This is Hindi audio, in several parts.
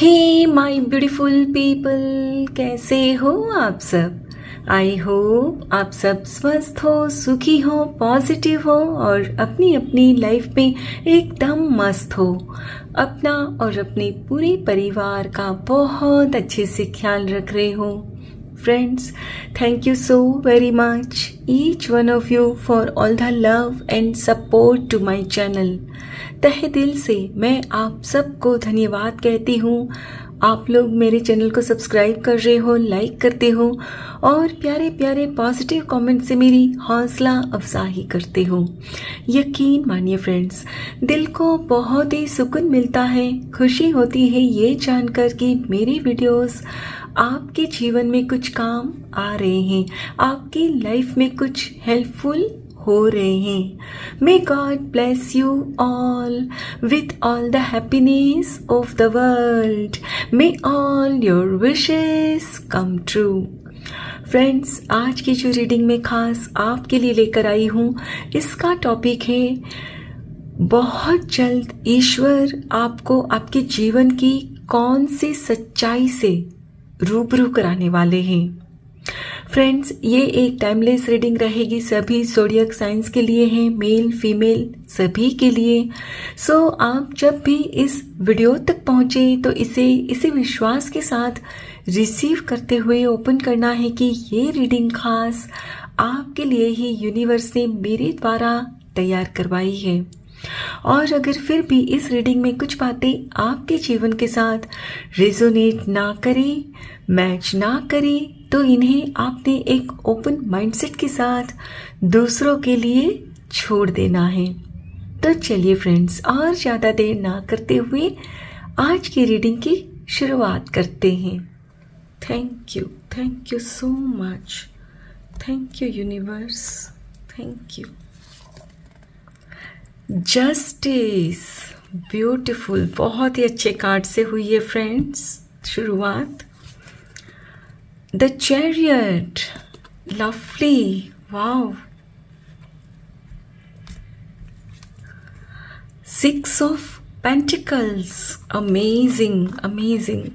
हे माय ब्यूटीफुल पीपल, कैसे हो आप सब। आई होप आप सब स्वस्थ हो, सुखी हो, पॉजिटिव हो और अपनी अपनी लाइफ में एकदम मस्त हो। अपना और अपने पूरे परिवार का बहुत अच्छे से ख्याल रख रहे हो। Friends, thank you so very much, each one of you, for all the love and support to my channel. तहे दिल से मैं आप सबको धन्यवाद कहती हूँ। आप लोग मेरे चैनल को सब्सक्राइब कर रहे हो, लाइक करते हो और प्यारे प्यारे पॉजिटिव कमेंट से मेरी हौसला अफजाई करते हो। यकीन मानिए फ्रेंड्स, दिल को बहुत ही सुकून मिलता है, खुशी होती है ये जानकर कि मेरी वीडियोस आपके जीवन में कुछ काम आ रहे हैं, आपकी लाइफ में कुछ हेल्पफुल हो रहे हैं। May God bless you all with all the happiness of the world. May all your wishes come true. Friends, आज की जो रीडिंग में खास आपके लिए लेकर आई हूँ, इसका टॉपिक है बहुत जल्द ईश्वर आपको आपके जीवन की कौन सी सच्चाई से रूबरू कराने वाले हैं। फ्रेंड्स, ये एक टाइमलेस रीडिंग रहेगी, सभी ज़ोडिएक साइंस के लिए है, मेल फीमेल सभी के लिए। सो आप जब भी इस वीडियो तक पहुँचे तो इसे विश्वास के साथ रिसीव करते हुए ओपन करना है कि ये रीडिंग खास आपके लिए ही यूनिवर्स ने मेरे द्वारा तैयार करवाई है। और अगर फिर भी इस रीडिंग में कुछ बातें आपके जीवन के साथ रेजोनेट ना करें, मैच ना करें, तो इन्हें आपने एक ओपन माइंडसेट के साथ दूसरों के लिए छोड़ देना है। तो चलिए फ्रेंड्स, और ज़्यादा देर ना करते हुए आज की रीडिंग की शुरुआत करते हैं। Thank you so much. Thank you universe, thank you. Justice, beautiful, बहुत ही अच्छे कार्ड से हुई है फ्रेंड्स शुरुआत। The chariot, lovely, wow. 6 of pentacles, amazing amazing.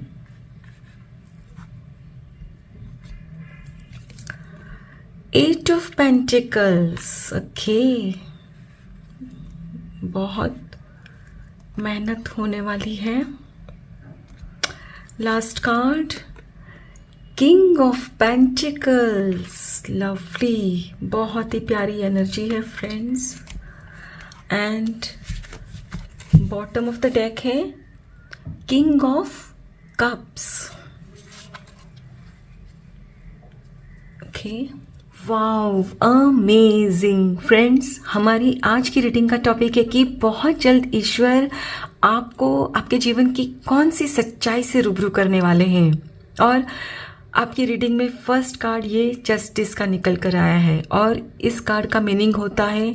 8 of pentacles, okay, बहुत मेहनत होने वाली है। Last card, king of pentacles, lovely, बहुत ही प्यारी एनर्जी है friends. And bottom of the deck है king of cups, okay, wow, amazing. Friends, हमारी आज की रीडिंग का टॉपिक है कि बहुत जल्द ईश्वर आपको आपके जीवन की कौन सी सच्चाई से रूबरू करने वाले हैं। और आपकी रीडिंग में फर्स्ट कार्ड ये जस्टिस का निकल कर आया है और इस कार्ड का मीनिंग होता है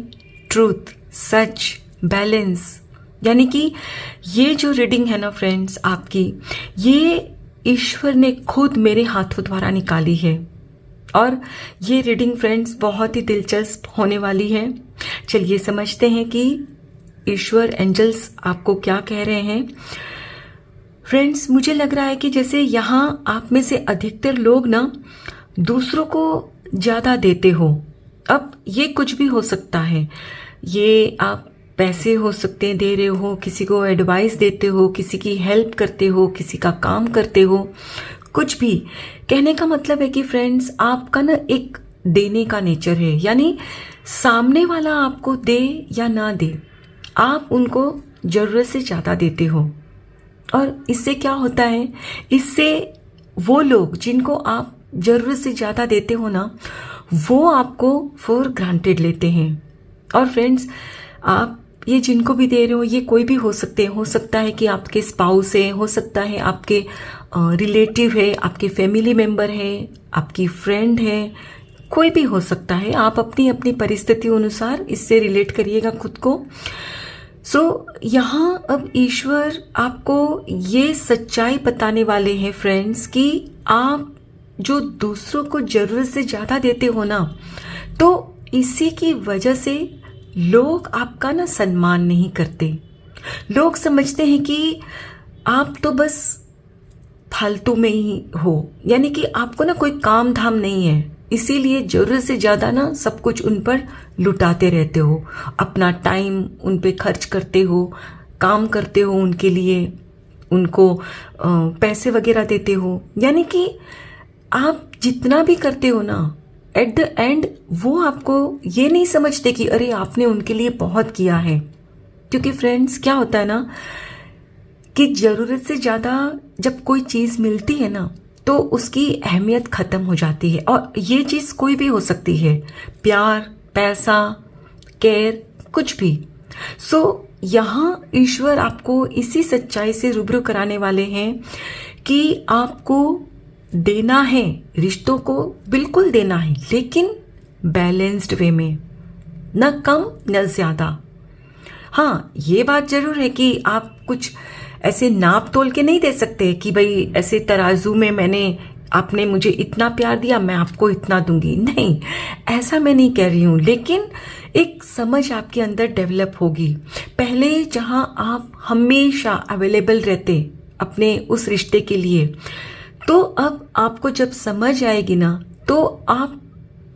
ट्रूथ, सच, बैलेंस। यानी कि ये जो रीडिंग है ना फ्रेंड्स आपकी, ये ईश्वर ने खुद मेरे हाथों द्वारा निकाली है। और ये रीडिंग फ्रेंड्स बहुत ही दिलचस्प होने वाली है। चलिए समझते हैं कि ईश्वर, एंजल्स आपको क्या कह रहे हैं। फ्रेंड्स, मुझे लग रहा है कि जैसे यहाँ आप में से अधिकतर लोग ना दूसरों को ज़्यादा देते हो। अब ये कुछ भी हो सकता है, ये आप पैसे हो सकते हैं दे रहे हो, किसी को एडवाइस देते हो, किसी की हेल्प करते हो, किसी का काम करते हो, कुछ भी। कहने का मतलब है कि फ्रेंड्स, आपका ना एक देने का नेचर है, यानी सामने वाला आपको दे या ना दे, आप उनको ज़रूरत से ज़्यादा देते हो। और इससे क्या होता है, इससे वो लोग जिनको आप ज़रूरत से ज़्यादा देते हो ना, वो आपको फॉर ग्रांटेड लेते हैं। और फ्रेंड्स, आप ये जिनको भी दे रहे हो, ये कोई भी हो सकते हैं। हो सकता है कि आपके स्पाउस है, हो सकता है आपके रिलेटिव है, आपके फैमिली मेम्बर है, आपकी फ्रेंड है, कोई भी हो सकता है। आप अपनी अपनी परिस्थिति अनुसार इससे रिलेट करिएगा खुद को। यहाँ अब ईश्वर आपको ये सच्चाई बताने वाले हैं फ्रेंड्स कि आप जो दूसरों को ज़रूरत से ज़्यादा देते हो ना, तो इसी की वजह से लोग आपका ना सम्मान नहीं करते। लोग समझते हैं कि आप तो बस फालतू में ही हो, यानी कि आपको ना कोई काम धाम नहीं है, इसीलिए ज़रूरत से ज़्यादा ना सब कुछ उन पर लुटाते रहते हो, अपना टाइम उन पे खर्च करते हो, काम करते हो उनके लिए, उनको पैसे वगैरह देते हो, यानी कि आप जितना भी करते हो ना, एट द एंड वो आपको ये नहीं समझते कि अरे आपने उनके लिए बहुत किया है। क्योंकि फ्रेंड्स क्या होता है ना कि ज़रूरत से ज़्यादा जब कोई चीज़ मिलती है ना तो उसकी अहमियत ख़त्म हो जाती है, और ये चीज़ कोई भी हो सकती है, प्यार, पैसा, केयर, कुछ भी। यहाँ ईश्वर आपको इसी सच्चाई से रूबरू कराने वाले हैं कि आपको देना है, रिश्तों को बिल्कुल देना है, लेकिन बैलेंस्ड वे में, न कम न ज़्यादा। हाँ, ये बात ज़रूर है कि आप कुछ ऐसे नाप तोल के नहीं दे सकते कि भाई ऐसे तराजू में आपने मुझे इतना प्यार दिया, मैं आपको इतना दूंगी, नहीं, ऐसा मैं नहीं कह रही हूँ, लेकिन एक समझ आपके अंदर डेवलप होगी। पहले जहाँ आप हमेशा अवेलेबल रहते अपने उस रिश्ते के लिए, तो अब आपको जब समझ आएगी ना तो आप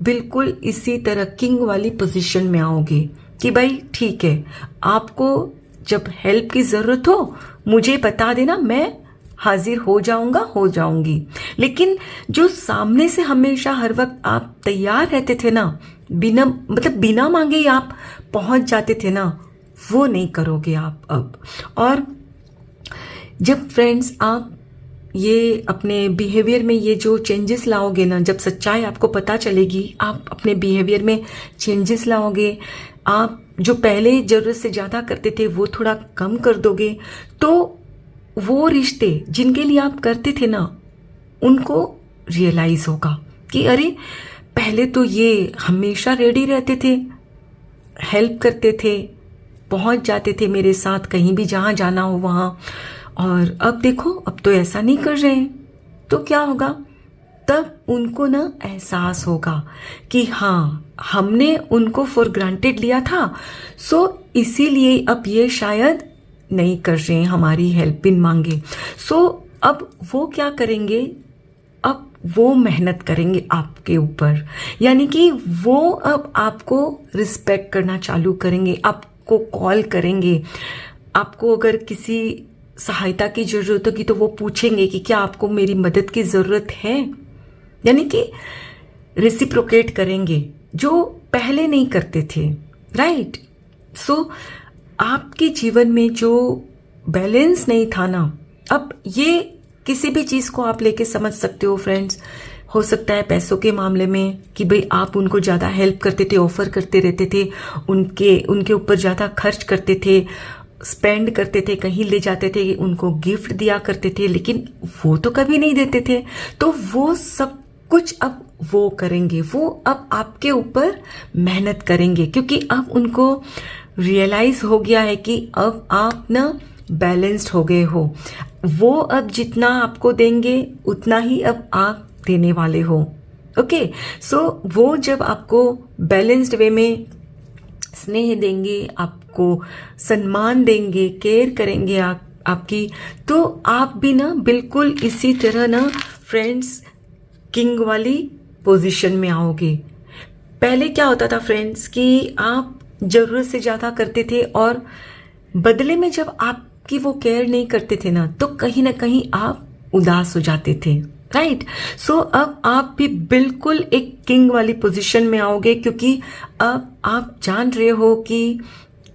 बिल्कुल इसी तरह किंग वाली पोजीशन में आओगे कि भाई ठीक है, आपको जब हेल्प की ज़रूरत हो मुझे बता देना, मैं हाजिर हो जाऊंगी। लेकिन जो सामने से हमेशा हर वक्त आप तैयार रहते थे ना, बिना मांगे ही आप पहुंच जाते थे ना, वो नहीं करोगे आप अब। और जब फ्रेंड्स आप ये अपने बिहेवियर में ये जो चेंजेस लाओगे ना, जब सच्चाई आपको पता चलेगी, आप अपने बिहेवियर में चेंजेस लाओगे, आप जो पहले ज़रूरत से ज़्यादा करते थे वो थोड़ा कम कर दोगे, तो वो रिश्ते जिनके लिए आप करते थे ना, उनको रियलाइज़ होगा कि अरे पहले तो ये हमेशा रेडी रहते थे, हेल्प करते थे, पहुंच जाते थे मेरे साथ कहीं भी जहाँ जाना हो वहाँ, और अब देखो अब तो ऐसा नहीं कर रहे हैं। तो क्या होगा, तब उनको ना एहसास होगा कि हाँ, हमने उनको फॉर ग्रांटेड लिया था, सो इसीलिए अब ये शायद नहीं कर रहे हैं हमारी हेल्प बिन मांगे। अब वो क्या करेंगे, अब वो मेहनत करेंगे आपके ऊपर, यानी कि वो अब आपको रिस्पेक्ट करना चालू करेंगे, आपको कॉल करेंगे, आपको अगर किसी सहायता की ज़रूरत होगी तो वो पूछेंगे कि क्या आपको मेरी मदद की ज़रूरत है, यानी कि रेसिप्रोकेट करेंगे, जो पहले नहीं करते थे, राइट। आपके जीवन में जो बैलेंस नहीं था ना, अब ये किसी भी चीज़ को आप लेके समझ सकते हो फ्रेंड्स। हो सकता है पैसों के मामले में कि भाई आप उनको ज़्यादा हेल्प करते थे, ऑफर करते रहते थे, उनके ऊपर ज़्यादा खर्च करते थे, स्पेंड करते थे, कहीं ले जाते थे, उनको गिफ्ट दिया करते थे, लेकिन वो तो कभी नहीं देते थे। तो वो सब कुछ अब वो करेंगे, वो अब आपके ऊपर मेहनत करेंगे, क्योंकि अब उनको रियलाइज हो गया है कि अब आप ना बैलेंस्ड हो गए हो। वो अब जितना आपको देंगे उतना ही अब आप देने वाले हो। ओके, वो जब आपको बैलेंस्ड वे में स्नेह देंगे, आपको सम्मान देंगे, केयर करेंगे आपकी, तो आप भी ना बिल्कुल इसी तरह ना फ्रेंड्स किंग वाली पोजीशन में आओगे। पहले क्या होता था फ्रेंड्स कि आप ज़रूरत से ज़्यादा करते थे, और बदले में जब आपकी वो केयर नहीं करते थे ना, तो कहीं ना कहीं आप उदास हो जाते थे, राइट। अब आप भी बिल्कुल एक किंग वाली पोजीशन में आओगे, क्योंकि अब आप जान रहे हो कि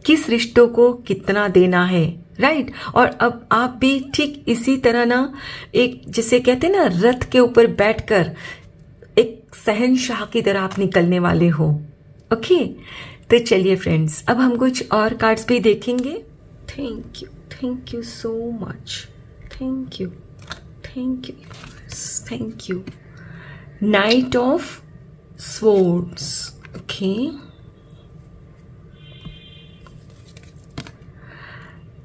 किस रिश्तों को कितना देना है, राइट। और अब आप भी ठीक इसी तरह ना, एक जिसे कहते हैं ना, रथ के ऊपर बैठकर एक शहंशाह की तरह आप निकलने वाले हो। ओके, तो चलिए फ्रेंड्स, अब हम कुछ और कार्ड्स भी देखेंगे। Thank you so much, thank you, thank you. Night of swords, okay,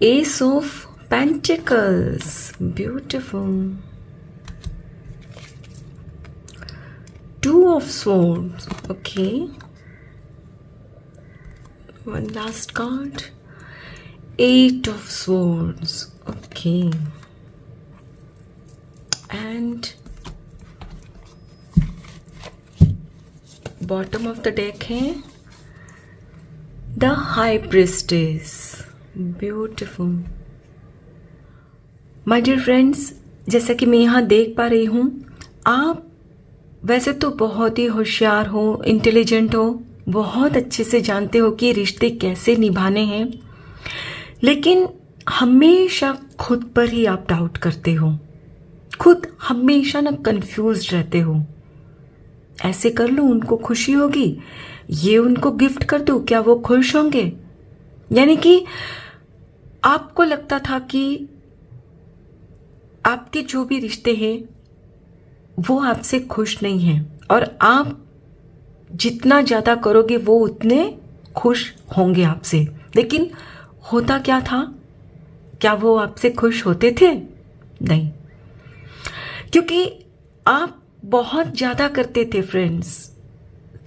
Ace of Pentacles, beautiful. Two of Swords, okay. One last card. Eight of Swords, okay. And bottom of the deck है the high priestess. Beautiful. My dear friends, जैसा कि मैं यहाँ देख पा रही हूँ, आप वैसे तो बहुत ही होशियार हो, इंटेलिजेंट हो, बहुत अच्छे से जानते हो कि रिश्ते कैसे निभाने हैं, लेकिन हमेशा खुद पर ही आप डाउट करते हो, खुद हमेशा ना कंफ्यूज रहते हो। ऐसे कर लूँ उनको खुशी होगी, ये उनको गिफ्ट कर दूँ, क्या वो खुश होंगे? यानी कि आपको लगता था कि आपके जो भी रिश्ते हैं वो आपसे खुश नहीं हैं, और आप जितना ज़्यादा करोगे वो उतने खुश होंगे आपसे। लेकिन होता क्या था? क्या वो आपसे खुश होते थे? नहीं, क्योंकि आप बहुत ज़्यादा करते थे फ्रेंड्स।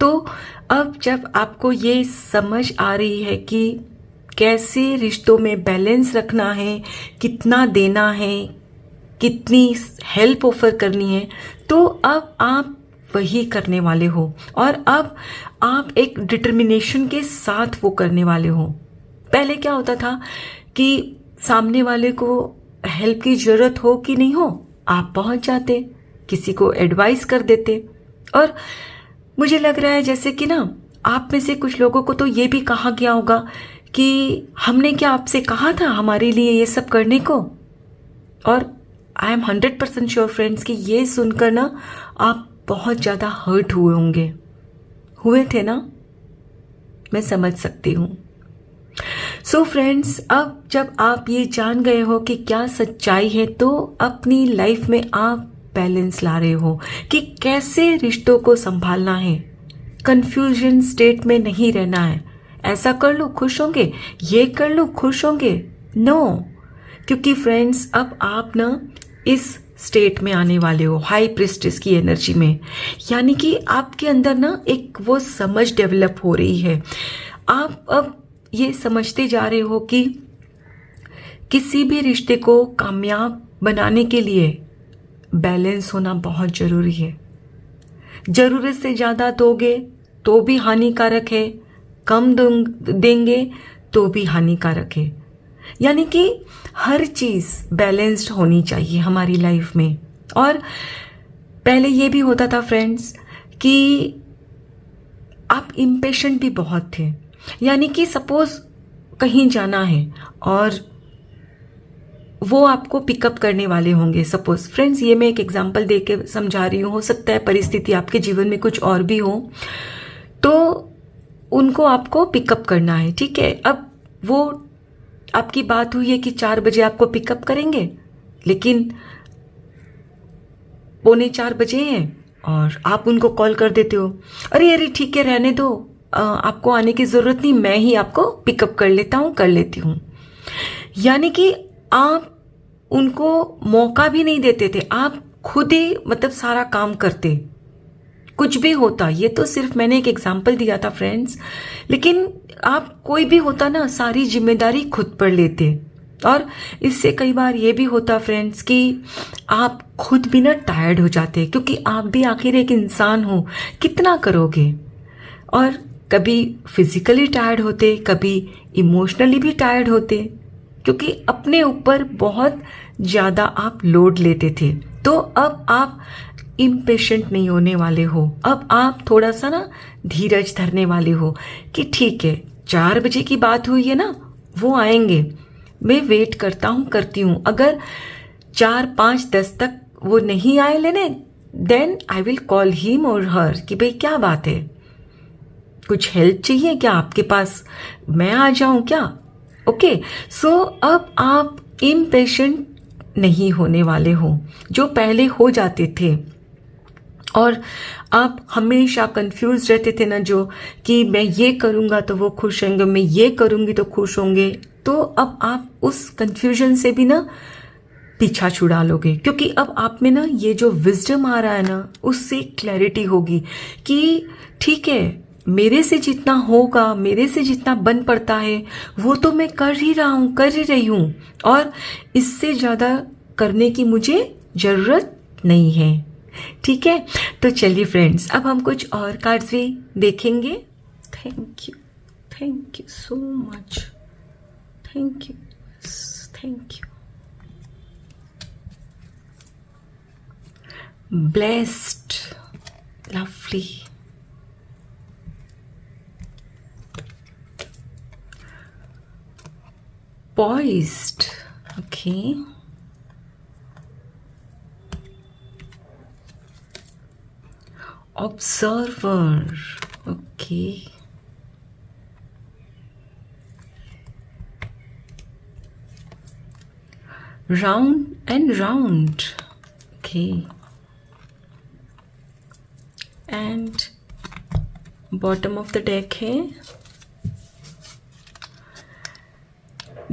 तो अब जब आपको ये समझ आ रही है कि कैसे रिश्तों में बैलेंस रखना है, कितना देना है, कितनी हेल्प ऑफर करनी है, तो अब आप वही करने वाले हो, और अब आप एक डिटर्मिनेशन के साथ वो करने वाले हो। पहले क्या होता था कि सामने वाले को हेल्प की ज़रूरत हो कि नहीं हो, आप पहुंच जाते, किसी को एडवाइस कर देते। और मुझे लग रहा है जैसे कि ना, आप में से कुछ लोगों को तो ये भी कहा गया होगा कि हमने क्या आपसे कहा था हमारे लिए ये सब करने को। और आई एम 100% श्योर फ्रेंड्स कि ये सुनकर ना आप बहुत ज़्यादा हर्ट हुए होंगे। हुए थे ना? मैं समझ सकती हूँ। सो फ्रेंड्स, अब जब आप ये जान गए हो कि क्या सच्चाई है, तो अपनी लाइफ में आप बैलेंस ला रहे हो कि कैसे रिश्तों को संभालना है। कंफ्यूजन स्टेट में नहीं रहना है। ऐसा कर लो खुश होंगे, ये कर लो खुश होंगे, नो। क्योंकि फ्रेंड्स, अब आप ना इस स्टेट में आने वाले हो, हाई प्रिस्टेस की एनर्जी में। यानी कि आपके अंदर ना एक वो समझ डेवलप हो रही है। आप अब ये समझते जा रहे हो कि किसी भी रिश्ते को कामयाब बनाने के लिए बैलेंस होना बहुत ज़रूरी है। ज़रूरत से ज़्यादा दोगे तो भी हानिकारक है, कम देंगे तो भी हानिकारक है। यानी कि हर चीज़ बैलेंस्ड होनी चाहिए हमारी लाइफ में। और पहले ये भी होता था फ्रेंड्स कि आप इम्पेशेंट भी बहुत थे। यानी कि सपोज कहीं जाना है और वो आपको पिकअप करने वाले होंगे। सपोज फ्रेंड्स, ये मैं एक एग्जांपल दे के समझा रही हूँ, हो सकता है परिस्थिति आपके जीवन में कुछ और भी हो, तो उनको आपको पिकअप करना है, ठीक है। अब वो आपकी बात हुई है कि 4 बजे आपको पिकअप करेंगे, लेकिन 3:45 बजे हैं और आप उनको कॉल कर देते हो, अरे अरे ठीक है रहने दो, आपको आने की ज़रूरत नहीं, मैं ही आपको पिकअप कर लेती हूँ। यानी कि आप उनको मौका भी नहीं देते थे, आप खुद ही मतलब सारा काम करते, कुछ भी होता। ये तो सिर्फ मैंने एक एग्जाम्पल दिया था फ्रेंड्स, लेकिन आप कोई भी होता ना, सारी जिम्मेदारी खुद पर लेते। और इससे कई बार ये भी होता फ्रेंड्स कि आप खुद भी ना टायर्ड हो जाते, क्योंकि आप भी आखिर एक इंसान हो, कितना करोगे। और कभी फिजिकली टायर्ड होते, कभी इमोशनली भी टायर्ड होते, क्योंकि अपने ऊपर बहुत ज़्यादा आप लोड लेते थे। तो अब आप इम्पेशेंट नहीं होने वाले हो, अब आप थोड़ा सा ना धीरज धरने वाले हो कि ठीक है 4 बजे की बात हुई है ना, वो आएंगे, मैं वेट करती हूँ। अगर 4, 5, 10 तक वो नहीं आए लेने, then I will call him और हर कि भाई क्या बात है, कुछ हेल्प चाहिए क्या आपके पास, मैं आ जाऊं क्या। ओके, सो अब आप इम्पेशेंट नहीं होने वाले हो, जो पहले हो जाते थे। और आप हमेशा कंफ्यूज रहते थे ना, जो कि मैं ये करूँगा तो वो खुश होंगे, मैं ये करूँगी तो खुश होंगे। तो अब आप उस कंफ्यूजन से भी ना पीछा छुड़ा लोगे, क्योंकि अब आप में ना ये जो विजडम आ रहा है ना, उससे क्लैरिटी होगी कि ठीक है, मेरे से जितना होगा, मेरे से जितना बन पड़ता है वो तो मैं कर ही रही हूँ, और इससे ज़्यादा करने की मुझे ज़रूरत नहीं है। ठीक है, तो चलिए फ्रेंड्स, अब हम कुछ और कार्ड्स भी देखेंगे। Thank you so much, thank you, thank you. Blessed, lovely, poised, okay, observer, okay, round and round, okay, and bottom of the deck है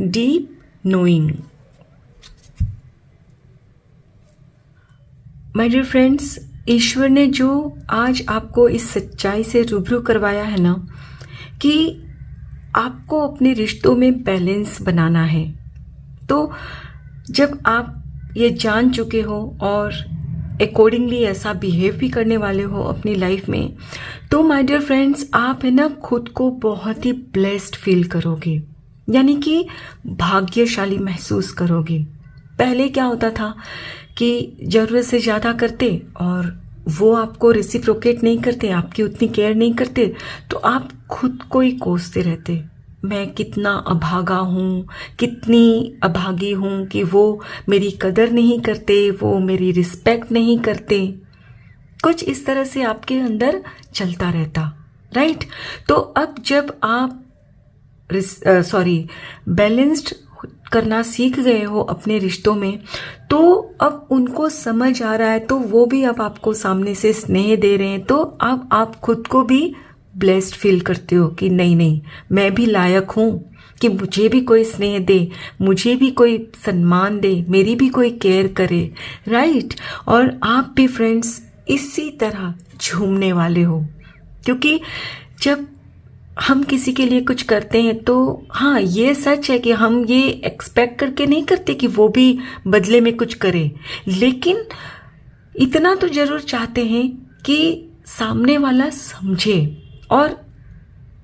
deep knowing। My dear friends, ईश्वर ने जो आज आपको इस सच्चाई से रूबरू करवाया है ना कि आपको अपने रिश्तों में बैलेंस बनाना है, तो जब आप ये जान चुके हो और अकॉर्डिंगली ऐसा बिहेव भी करने वाले हो अपनी लाइफ में, तो माय डियर फ्रेंड्स, आप है ना खुद को बहुत ही ब्लेस्ड फील करोगे, यानी कि भाग्यशाली महसूस करोगे। पहले क्या होता था कि ज़रूरत से ज़्यादा करते और वो आपको रेसिप्रोकेट नहीं करते, आपकी उतनी केयर नहीं करते, तो आप खुद को ही कोसते रहते, मैं कितना अभागा हूँ, कितनी अभागी हूँ कि वो मेरी कदर नहीं करते, वो मेरी रिस्पेक्ट नहीं करते। कुछ इस तरह से आपके अंदर चलता रहता, राइट। तो अब जब आप बैलेंस्ड करना सीख गए हो अपने रिश्तों में, तो अब उनको समझ आ रहा है, तो वो भी अब आपको सामने से स्नेह दे रहे हैं, तो अब आप खुद को भी ब्लेस्ड फील करते हो कि नहीं नहीं, मैं भी लायक हूँ कि मुझे भी कोई स्नेह दे, मुझे भी कोई सम्मान दे, मेरी भी कोई केयर करे, राइट। और आप भी फ्रेंड्स इसी तरह झूमने वाले हो, क्योंकि जब हम किसी के लिए कुछ करते हैं तो हाँ, ये सच है कि हम ये एक्सपेक्ट करके नहीं करते कि वो भी बदले में कुछ करे, लेकिन इतना तो जरूर चाहते हैं कि सामने वाला समझे, और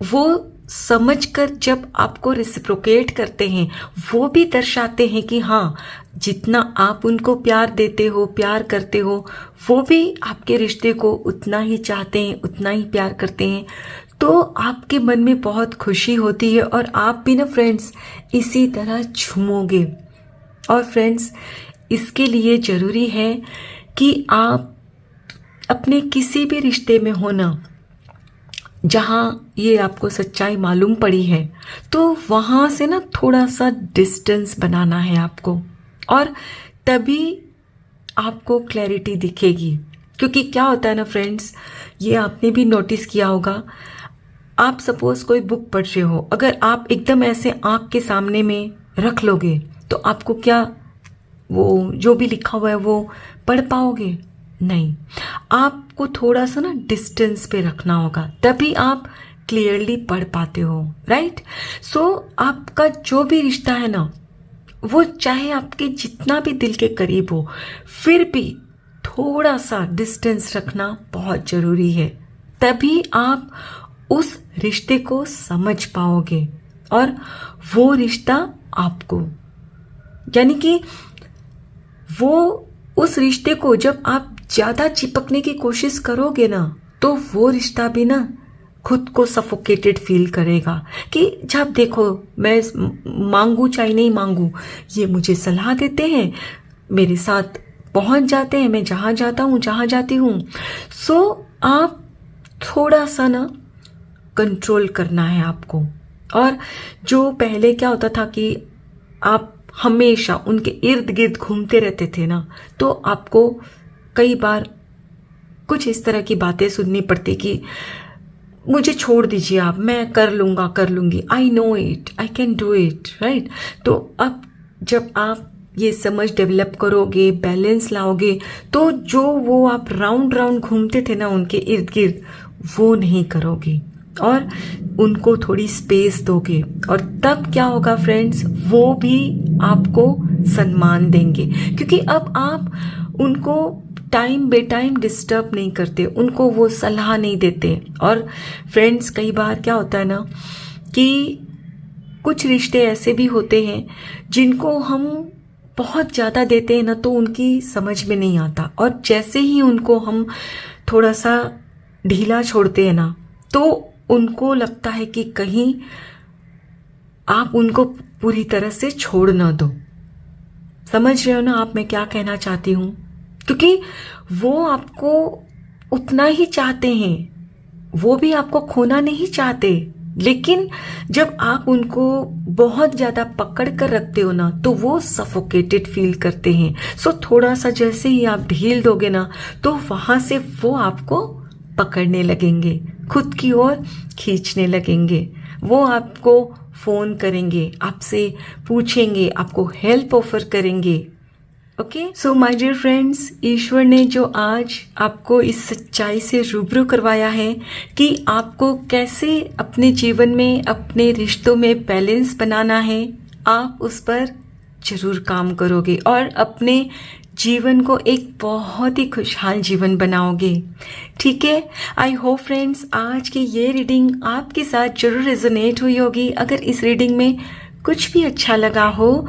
वो समझकर जब आपको रेसिप्रोकेट करते हैं, वो भी दर्शाते हैं कि हाँ, जितना आप उनको प्यार देते हो, प्यार करते हो, वो भी आपके रिश्ते को उतना ही चाहते हैं, उतना ही प्यार करते हैं। तो आपके मन में बहुत खुशी होती है और आप भी ना फ्रेंड्स इसी तरह झूमोगे। और फ्रेंड्स, इसके लिए ज़रूरी है कि आप अपने किसी भी रिश्ते में हो ना, जहाँ ये आपको सच्चाई मालूम पड़ी है, तो वहाँ से ना थोड़ा सा डिस्टेंस बनाना है आपको, और तभी आपको क्लैरिटी दिखेगी। क्योंकि क्या होता है ना फ्रेंड्स, ये आपने भी नोटिस किया होगा, आप सपोज कोई बुक पढ़ रहे हो, अगर आप एकदम ऐसे आँख के सामने में रख लोगे तो आपको क्या वो जो भी लिखा हुआ है वो पढ़ पाओगे? नहीं, आपको थोड़ा सा ना डिस्टेंस पे रखना होगा, तभी आप क्लियरली पढ़ पाते हो, राइट। सो आपका जो भी रिश्ता है ना, वो चाहे आपके जितना भी दिल के करीब हो, फिर भी थोड़ा सा डिस्टेंस रखना बहुत ज़रूरी है, तभी आप उस रिश्ते को समझ पाओगे और वो रिश्ता आपको, यानी कि वो उस रिश्ते को जब आप ज़्यादा चिपकने की कोशिश करोगे ना, तो वो रिश्ता भी ना खुद को सफोकेटेड फील करेगा कि जब देखो मैं मांगू चाहे नहीं मांगू, ये मुझे सलाह देते हैं, मेरे साथ पहुंच जाते हैं, मैं जहाँ जाता हूँ, जहाँ जाती हूँ। सो आप थोड़ा सा ना कंट्रोल करना है आपको। और जो पहले क्या होता था कि आप हमेशा उनके इर्द गिर्द घूमते रहते थे ना, तो आपको कई बार कुछ इस तरह की बातें सुननी पड़ती कि मुझे छोड़ दीजिए आप, मैं कर लूँगा, कर लूँगी, I know it, I can do it, right. तो अब जब आप ये समझ डेवलप करोगे, बैलेंस लाओगे, तो जो वो आप राउंड राउंड घूमते थे ना उनके इर्द गिर्द, वो नहीं करोगे और उनको थोड़ी स्पेस दोगे, और तब क्या होगा फ्रेंड्स, वो भी आपको सम्मान देंगे, क्योंकि अब आप उनको टाइम बेटाइम डिस्टर्ब नहीं करते, उनको वो सलाह नहीं देते। और फ्रेंड्स, कई बार क्या होता है ना कि कुछ रिश्ते ऐसे भी होते हैं जिनको हम बहुत ज़्यादा देते हैं ना, तो उनकी समझ में नहीं आता, और जैसे ही उनको हम थोड़ा सा ढीला छोड़ते हैं ना, तो उनको लगता है कि कहीं आप उनको पूरी तरह से छोड़ ना दो। समझ रहे हो ना आप मैं क्या कहना चाहती हूँ? क्योंकि वो आपको उतना ही चाहते हैं, वो भी आपको खोना नहीं चाहते, लेकिन जब आप उनको बहुत ज़्यादा पकड़ कर रखते हो ना, तो वो सफोकेटेड फील करते हैं। सो थोड़ा सा जैसे ही आप ढील दोगे ना, तो वहाँ से वो आपको पकड़ने लगेंगे, खुद की ओर खींचने लगेंगे। वो आपको फ़ोन करेंगे, आपसे पूछेंगे, आपको हेल्प ऑफर करेंगे। Okay, so my dear friends, ईश्वर ने जो आज आपको इस सच्चाई से रूबरू करवाया है कि आपको कैसे अपने जीवन में, अपने रिश्तों में बैलेंस बनाना है, आप उस पर जरूर काम करोगे और अपने जीवन को एक बहुत ही खुशहाल जीवन बनाओगे। ठीक है, आई होप फ्रेंड्स आज की ये रीडिंग आपके साथ जरूर रेजोनेट हुई होगी। अगर इस रीडिंग में कुछ भी अच्छा लगा हो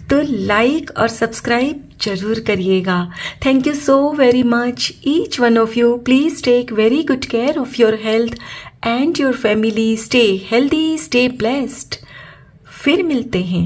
तो लाइक और सब्सक्राइब जरूर करिएगा। Thank you so very much each one of you. Please take very good care of your health and your family. Stay healthy, stay blessed. फिर मिलते हैं।